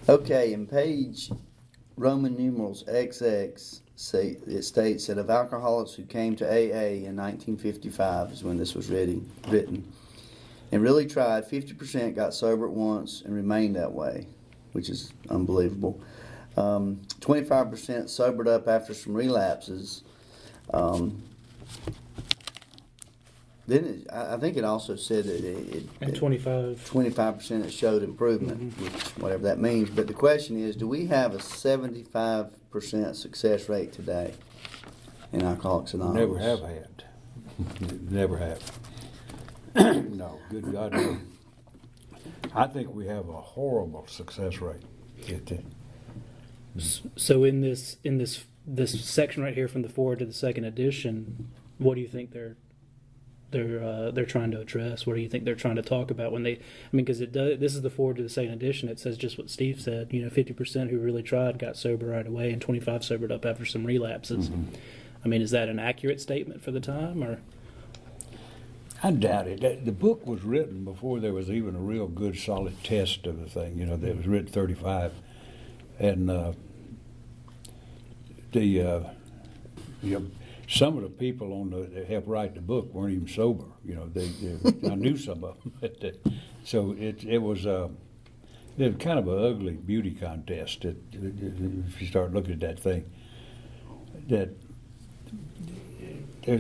Okay, in page Roman numerals XX, it states that of alcoholics who came to AA in 1955 is when this was written, and really tried, 50% got sober at once and remained that way, which is unbelievable. 25% sobered up after some relapses. Then I think it also said that And 25% that showed improvement, which whatever that means. But the question is, do we have a 75% success rate today in Alcoholics Anonymous? Never have had. Never have. No, good God, no. I think we have a horrible success rate. So in this section right here from the forward to the second edition, what do you think they're trying to address? What do you think they're trying to talk about when they? I mean, because this is the forward to the second edition. It says just what Steve said. 50% who really tried got sober right away, and 25 sobered up after some relapses. Mm-hmm. I mean, is that an accurate statement for the time, or? I doubt it. The book was written before there was even a real good, solid test of the thing. That was written 35, and some of the people that helped write the book weren't even sober. I knew some of them. So it was kind of an ugly beauty contest. If you start looking at that thing, that I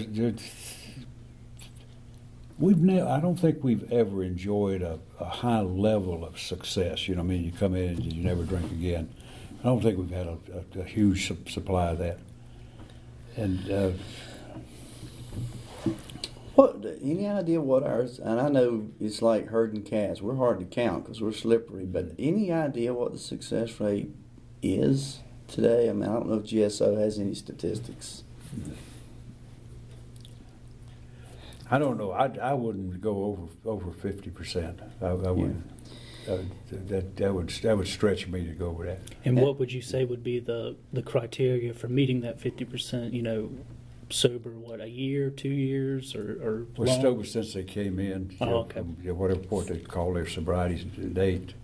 don't think we've ever enjoyed a high level of success. You come in and you never drink again. I don't think we've had a huge supply of that. And any idea what ours? And I know it's like herding cats. We're hard to count because we're slippery. But any idea what the success rate is today? I mean, I don't know if GSO has any statistics. I don't know. I wouldn't go over 50%. I wouldn't. That would stretch me to go over that. And what would you say would be the criteria for meeting that 50%? Sober, a year, 2 years, or well, sober since they came in. Okay. Whatever point they call their sobriety date.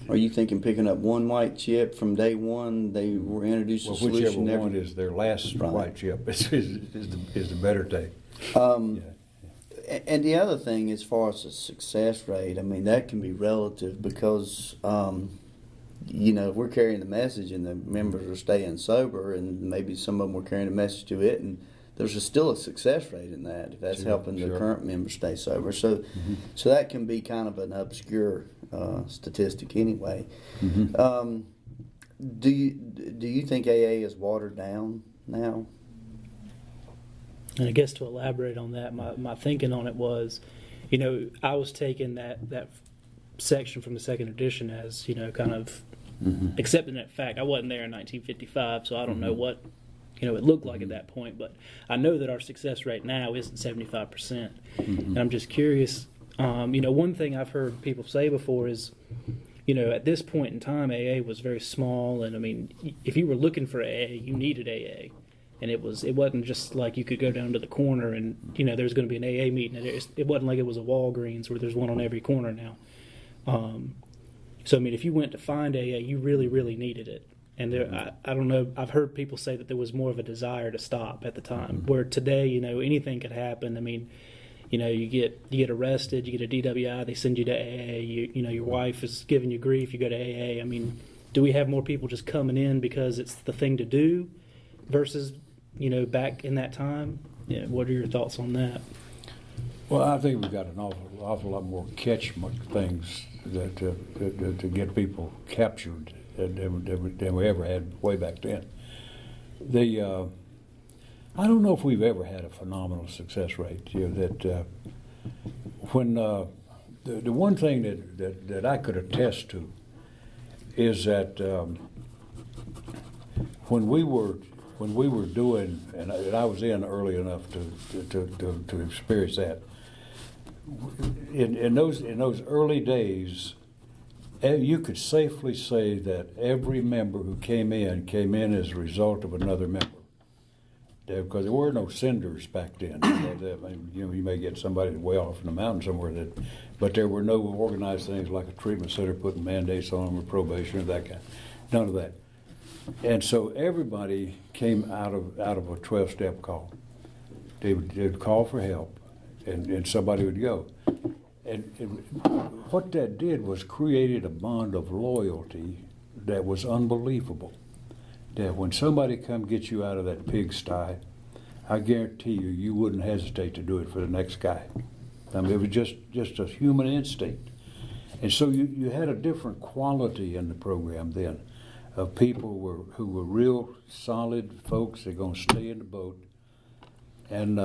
Are you thinking picking up one white chip from day one? They were introduced to solution. Whichever one is their last white chip is the better day. And the other thing, as far as the success rate, I mean, that can be relative because, if we're carrying the message and the members are staying sober, and maybe some of them were carrying the message to it, and there's still a success rate in that if that's helping the current members stay sober. So, so that can be kind of an obscure statistic anyway. Mm-hmm. Do you think AA is watered down now? And I guess to elaborate on that, my thinking on it was, I was taking that section from the second edition as, kind of accepting that fact. I wasn't there in 1955, so I don't know what, it looked like at that point. But I know that our success rate now isn't 75%. And I'm just curious, one thing I've heard people say before is, at this point in time, AA was very small. And, I mean, if you were looking for AA, you needed AA. And it wasn't just like you could go down to the corner and, there's going to be an AA meeting. It wasn't like it was a Walgreens where there's one on every corner now. So, I mean, if you went to find AA, you really, really needed it. And I don't know, I've heard people say that there was more of a desire to stop at the time. Where today, anything could happen. I mean, you get arrested, you get a DWI, they send you to AA. Your wife is giving you grief, you go to AA. I mean, do we have more people just coming in because it's the thing to do versus back in that time? Yeah, what are your thoughts on that? Well, I think we've got an awful lot more catchment things that to get people captured than we ever had way back then. I don't know if we've ever had a phenomenal success rate. When the one thing that I could attest to is that when we were doing, and I was in early enough to experience that. In those early days, you could safely say that every member who came in as a result of another member. because there were no senders back then. You may get somebody way off in the mountain somewhere, but there were no organized things like a treatment center putting mandates on them or probation or that kind. None of that. And so everybody came out of a 12-step call. They'd call for help, and somebody would go. And what that did was created a bond of loyalty that was unbelievable. That when somebody come get you out of that pigsty, I guarantee you wouldn't hesitate to do it for the next guy. I mean, it was just a human instinct. And so you had a different quality in the program then of people who were real solid folks. They're going to stay in the boat. And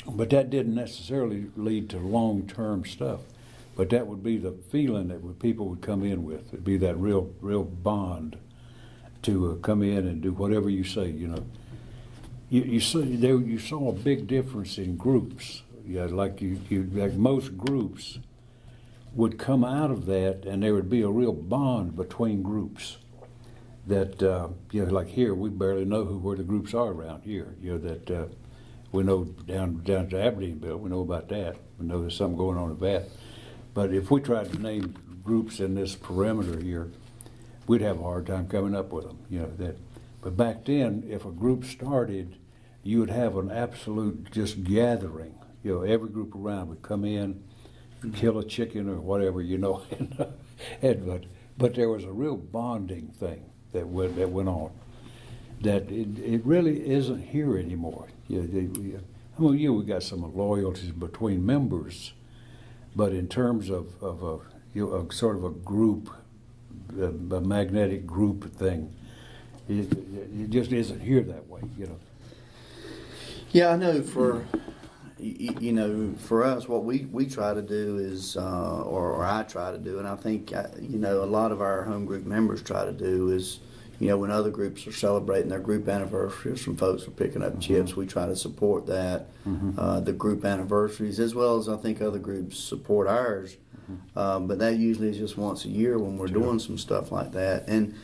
but that didn't necessarily lead to long-term stuff. But that would be the feeling that people would come in with. It'd be that real bond to come in and do whatever you say. You saw a big difference in groups. Like most groups would come out of that, and there would be a real bond between groups. That like here, we barely know where the groups are around here. That we know down to Aberdeenville, we know about that. We know there's something going on with that. But if we tried to name groups in this perimeter here, we'd have a hard time coming up with them. But back then, if a group started, you would have an absolute just gathering. Every group around would come in, kill a chicken or whatever, but there was a real bonding thing that went on. That it really isn't here anymore. We got some loyalties between members, but in terms of a sort of a group, a magnetic group thing, it just isn't here that way. Yeah, I know for us, what we try to do is, or I try to do, and I think a lot of our home group members try to do is, when other groups are celebrating their group anniversaries, some folks are picking up chips. We try to support that, the group anniversaries, as well as I think other groups support ours. But that usually is just once a year when we're doing some stuff like that. And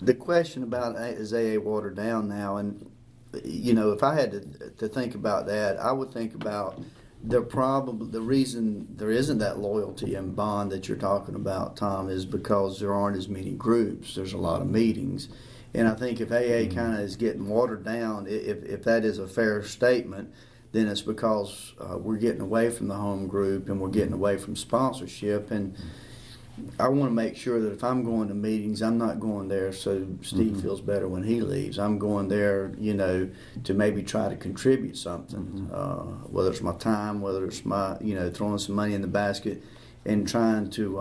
the question about is AA watered down now, and if I had to think about that, I would think about the reason there isn't that loyalty and bond that you're talking about, Tom, is because there aren't as many groups. There's a lot of meetings. And I think if AA kind of is getting watered down, if that is a fair statement, then it's because we're getting away from the home group and we're getting away from sponsorship. And I want to make sure that if I'm going to meetings, I'm not going there so Steve feels better when he leaves. I'm going there, to maybe try to contribute something, whether it's my time, whether it's my, throwing some money in the basket and trying to,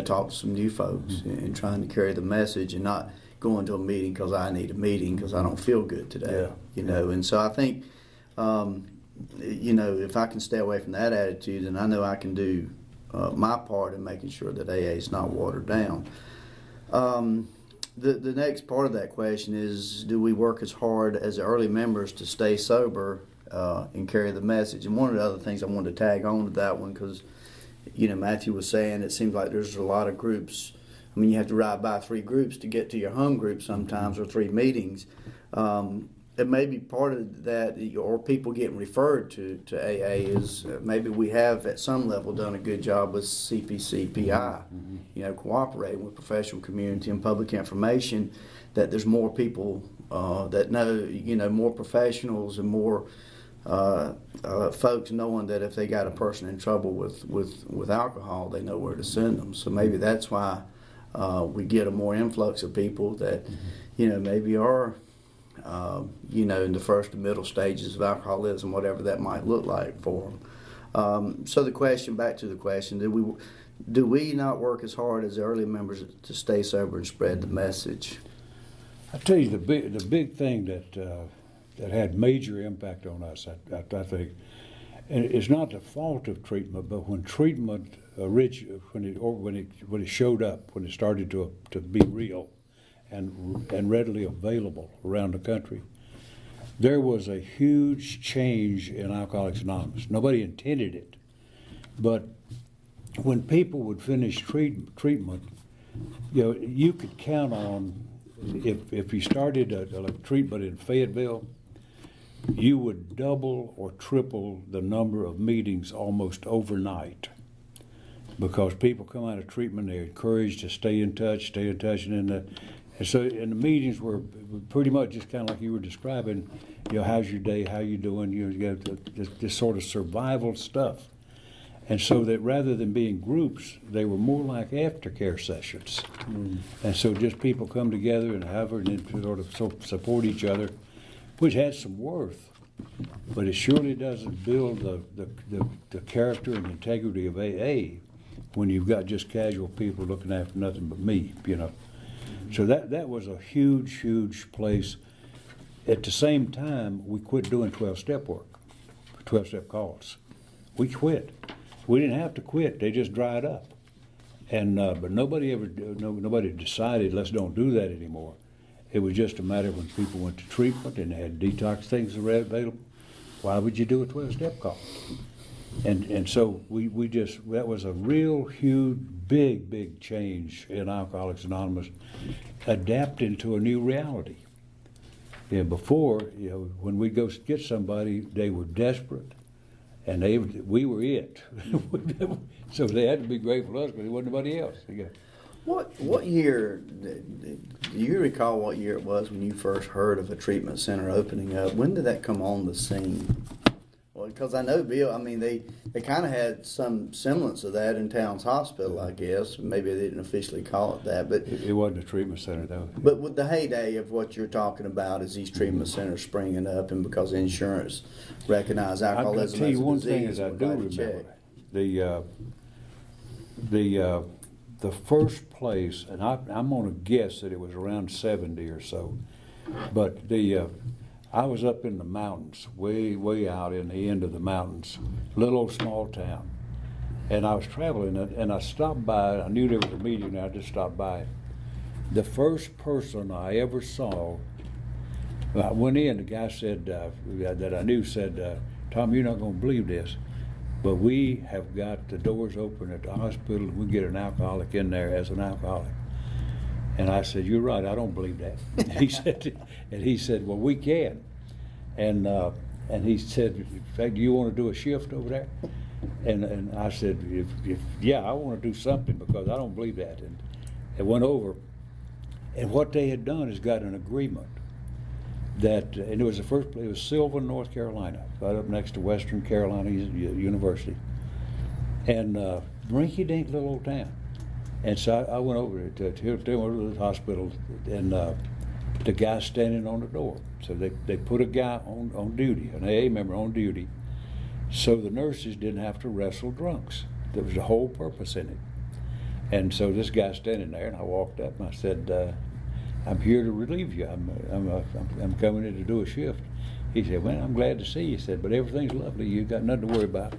talk to some new folks and trying to carry the message and not going to a meeting because I need a meeting because I don't feel good today, And so I think, if I can stay away from that attitude, then I know I can do my part in making sure that AA is not watered down. The next part of that question is, do we work as hard as the early members to stay sober and carry the message? And one of the other things I wanted to tag on to that one, because Mathew was saying it seems like there's a lot of groups. I mean, you have to ride by 3 groups to get to your home group sometimes, or 3 meetings. It may be part of that, or people getting referred to AA is maybe we have at some level done a good job with CPCPI, cooperating with professional community and public information, that there's more people that know, more professionals and more folks knowing that if they got a person in trouble with alcohol, they know where to send them. So maybe that's why we get a more influx of people that, maybe are in the first and middle stages of alcoholism, whatever that might look like for them. So back to the question, do we not work as hard as the early members to stay sober and spread the message? I tell you, the big thing that had major impact on us, I think, and it's not the fault of treatment, but when treatment when it showed up, when it started to be real and readily available around the country, there was a huge change in Alcoholics Anonymous. Nobody intended it, but when people would finish treatment, you could count on, if you started a treatment in Fayetteville, you would double or triple the number of meetings almost overnight, because people come out of treatment, they're encouraged to stay in touch, and the meetings were pretty much just kind of like you were describing. How's your day? How you doing? You got this sort of survival stuff. And so that rather than being groups, they were more like aftercare sessions. And so just people come together and sort of support each other, which has some worth, but it surely doesn't build the character and integrity of AA when you've got just casual people looking after nothing but me, So that was a huge, huge place. At the same time, we quit doing 12-step work, 12-step calls. We quit. We didn't have to quit; they just dried up. And but nobody decided let's don't do that anymore. It was just a matter when people went to treatment and they had detox things available. Why would you do a 12-step call? And so we just, that was a real huge, big change in Alcoholics Anonymous, adapting to a new reality. Before, when we go get somebody, they were desperate, and we were it. So they had to be grateful to us, because there wasn't nobody else. What year, do you recall what year it was when you first heard of a treatment center opening up? When did that come on the scene? Well, because I know, Bill, they kind of had some semblance of that in Towns Hospital, I guess. Maybe they didn't officially call it that, but it wasn't a treatment center, though. But with the heyday of what you're talking about is these treatment centers springing up, and because insurance recognized alcoholism as a disease. I'll tell you one thing is I do remember. The first place, and I'm going to guess that it was around 70 or so, but I was up in the mountains, way out in the end of the mountains, little old small town, and I was traveling, and I stopped by. I knew there was a meeting, and I just stopped by. The first person I ever saw, I went in. The guy said that I knew said, "Tom, you're not going to believe this, but we have got the doors open at the hospital, and we get an alcoholic in there as an alcoholic." And I said, "You're right, I don't believe that." And he said, "Well, we can." And he said, "In fact, do you want to do a shift over there?" And I said, "Yeah, I want to do something, because I don't believe that." And it went over. And what they had done is got an agreement that, and it was it was Sylvan, North Carolina, right up next to Western Carolina University. And rinky-dink little old town. And so I went over to the hospital, and the guy standing on the door. So they put a guy on duty, an AA member on duty, so the nurses didn't have to wrestle drunks. There was a whole purpose in it. And so this guy's standing there, and I walked up and I said, "I'm here to relieve you. I'm coming in to do a shift." He said, "Man, I'm glad to see you." He said, "But everything's lovely. You got nothing to worry about."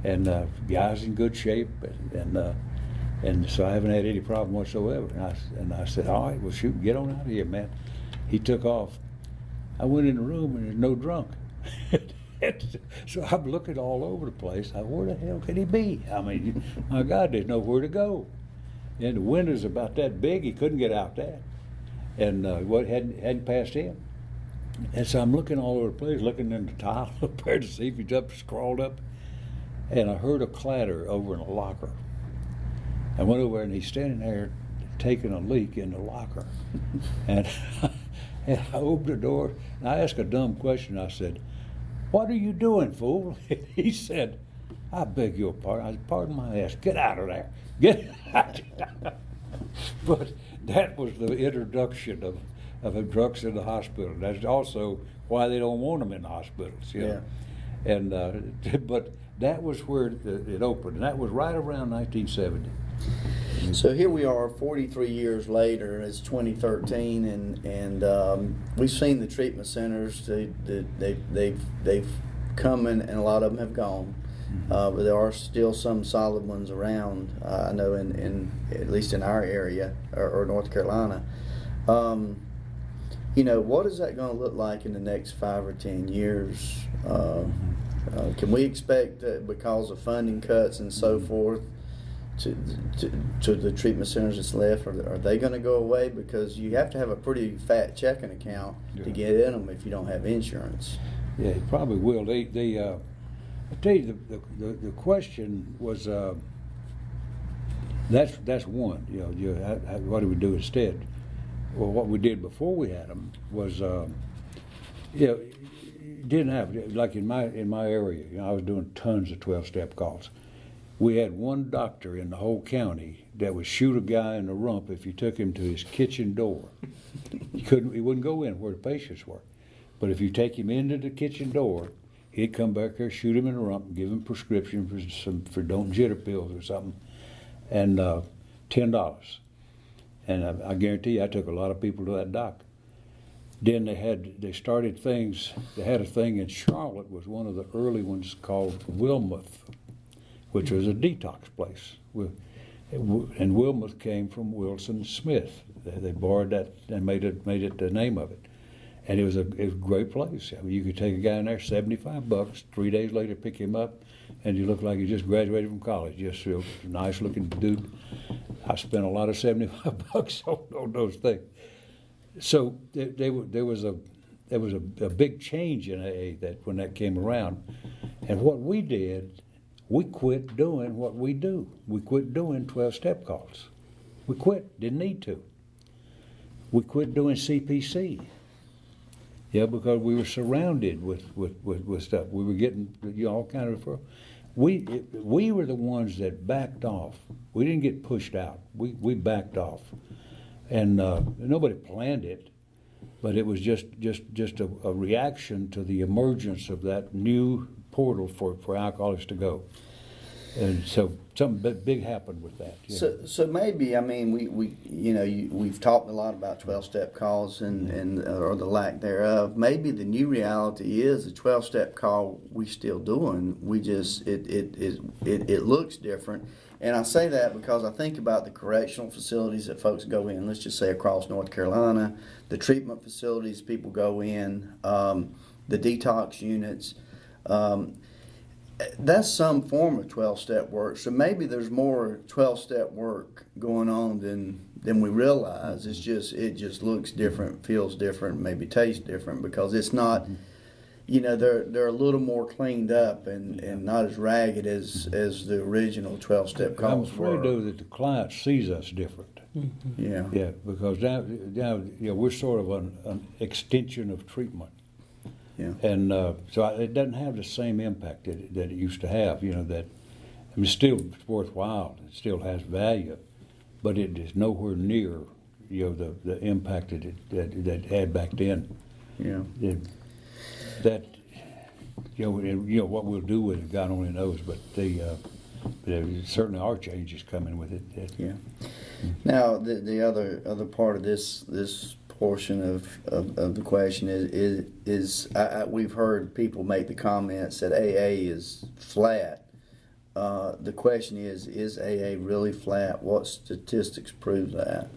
And guy's in good shape, and so I haven't had any problem whatsoever. And I said, "All right, well, shoot, get on out of here, man." He took off. I went in the room, and there's no drunk. So I'm looking all over the place. Where the hell could he be? My God, there's nowhere to go. And the window's about that big, he couldn't get out that. And what hadn't passed him. And so I'm looking all over the place, looking in the tile up there to see if he's crawled up. And I heard a clatter over in a locker. I went over and he's standing there taking a leak in the locker. And I opened the door, and I asked a dumb question. I said, "What are you doing, fool?" He said, "I beg your pardon." I said, "Pardon my ass. Get out of there. Get out." But that was the introduction of drugs in the hospital. That's also why they don't want them in the hospitals. Yeah. And but that was where it opened, and that was right around 1970. So here we are 43 years later. It's 2013, and we've seen the treatment centers. They've come in, and a lot of them have gone. But there are still some solid ones around. I know in at least in our area or North Carolina. What is that going to look like in the next 5 or 10 years? Can we expect that because of funding cuts and so forth, to the treatment centers that's left, are they going to go away? Because you have to have a pretty fat checking account to get in them if you don't have insurance. Yeah, he probably will. I tell you, the question was, that's one. What do we do instead? Well, what we did before we had them was, didn't have, like in my area. I was doing tons of 12-step calls. We had one doctor in the whole county that would shoot a guy in the rump if you took him to his kitchen door. He wouldn't go in where the patients were, but if you take him into the kitchen door, he'd come back there, shoot him in the rump, give him prescription for don't jitter pills or something, and $10. And I guarantee you, I took a lot of people to that doctor. Then they started things. They had a thing in Charlotte, was one of the early ones called Wilmuth, which was a detox place. And Wilmuth came from Wilson Smith. They borrowed that and made it the name of it. And it was a great place. I mean, you could take a guy in there, $75. 3 days later, pick him up, and you look like you just graduated from college. Just a nice looking dude. I spent a lot of $75 on those things. So there was a big change in AA that when that came around, and what we did, we quit doing what we do. We quit doing 12-step calls. We quit. Didn't need to. We quit doing CPC. Yeah, because we were surrounded with stuff. We were getting all kind of referrals. We were the ones that backed off. We didn't get pushed out. We backed off, and nobody planned it, but it was just a reaction to the emergence of that new portal for alcoholics to go. And so something big happened with that. Yeah. So maybe, I mean, we've talked a lot about 12-step calls and or the lack thereof. Maybe the new reality is a 12-step call we still doing. We just it looks different. And I say that because I think about the correctional facilities that folks go in. Let's just say across North Carolina, the treatment facilities people go in, the detox units. That's some form of 12-step work. So maybe there's more 12-step work going on than we realize. It just looks different, feels different, maybe tastes different because it's not, they're a little more cleaned up and not as ragged as the original 12-step calls I'm afraid though that the client sees us different. Mm-hmm. Yeah. Yeah, because now we're sort of an extension of treatment. Yeah. And so it doesn't have the same impact that it used to have. It's still worthwhile. It still has value, but it is nowhere near the impact that it had back then. Yeah. What we'll do with it, God only knows. But there certainly are changes coming with it. Yeah. Now the other part of this portion of the question is we've heard people make the comments that AA is flat. The question is AA really flat? What statistics prove that?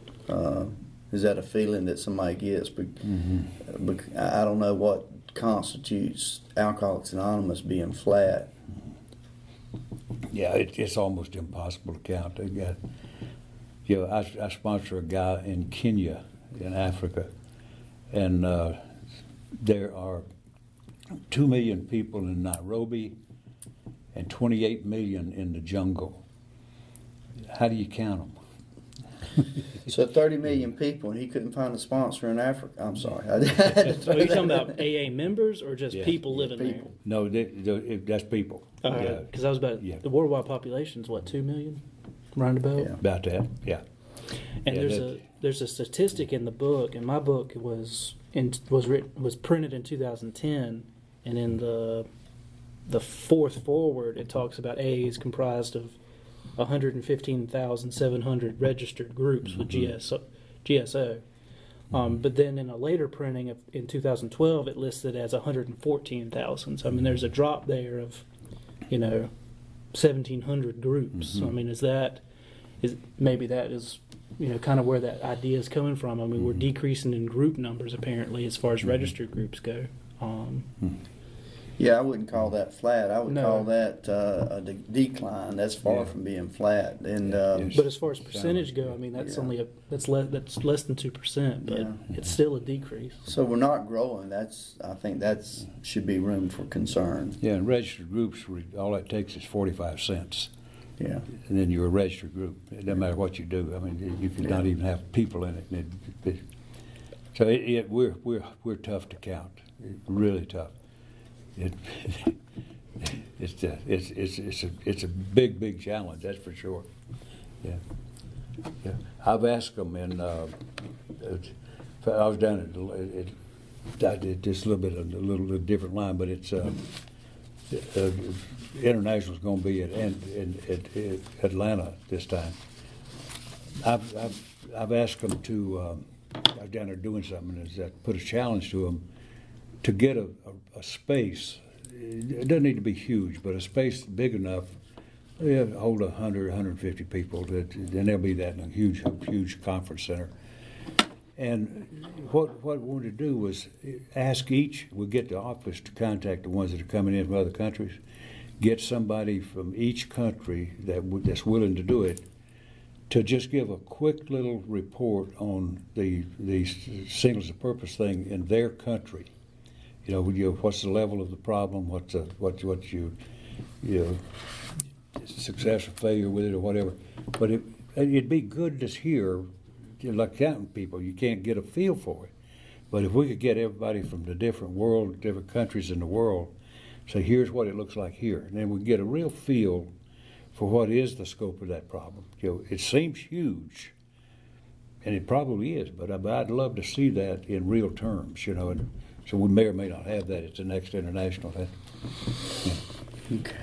Is that a feeling that somebody gets? I don't know what constitutes Alcoholics Anonymous being flat. Yeah, it's almost impossible to count. They got, I sponsor a guy in Kenya, in Africa, and there are 2 million people in Nairobi and 28 million in the jungle. How do you count them? So 30 million people, and he couldn't find a sponsor in Africa. I'm sorry. Are you talking about AA members or just people living people. No, that's people. Because I was about the worldwide population is what, 2 million, roundabout. Yeah. About that, yeah. And there's a statistic in the book, and my book was printed in 2010, and in the fourth forward it talks about AA is comprised of 115,700 registered groups with GSO. But then in a later printing in 2012, it listed as 114,000. So I mean, there's a drop there of 1,700 groups. So, I mean, maybe that is kind of where that idea is coming from. I mean, we're decreasing in group numbers apparently as far as registered groups go. Yeah, I wouldn't call that flat. I would No. call that a decline. That's far Yeah. from being flat. And Yes. But as far as percentage go, I mean, that's Yeah. only that's less than 2%, but Yeah. it's still a decrease. so we're not growing. I think that's should be room for concern. Yeah, and registered groups, all it takes is 45 cents. Yeah. And then you're a registered group. It doesn't matter what you do. I mean, you could not even have people in it. So we're tough to count. Really tough. It's a big challenge. That's for sure. Yeah. Yeah. I've asked them, and I was down I did just a little different line, but it's International's going to be at Atlanta this time. I've asked them to. I was down there doing something, and put a challenge to them to get a space. It doesn't need to be huge, but a space big enough to hold 100, 150 people. Then there'll be that in a huge conference center. And what we wanted to do was ask each. We'll get the office to contact the ones that are coming in from other countries. Get somebody from each country that's willing to do it, to just give a quick little report on the singles of purpose thing in their country. What's the level of the problem? What's your success or failure with it or whatever. But it'd be good to hear, like counting people, you can't get a feel for it. But if we could get everybody from the different countries in the world, say, here's what it looks like here, and then we get a real feel for what is the scope of that problem. It seems huge, and it probably is, but I'd love to see that in real terms, and so we may or may not have that at the next international. Okay.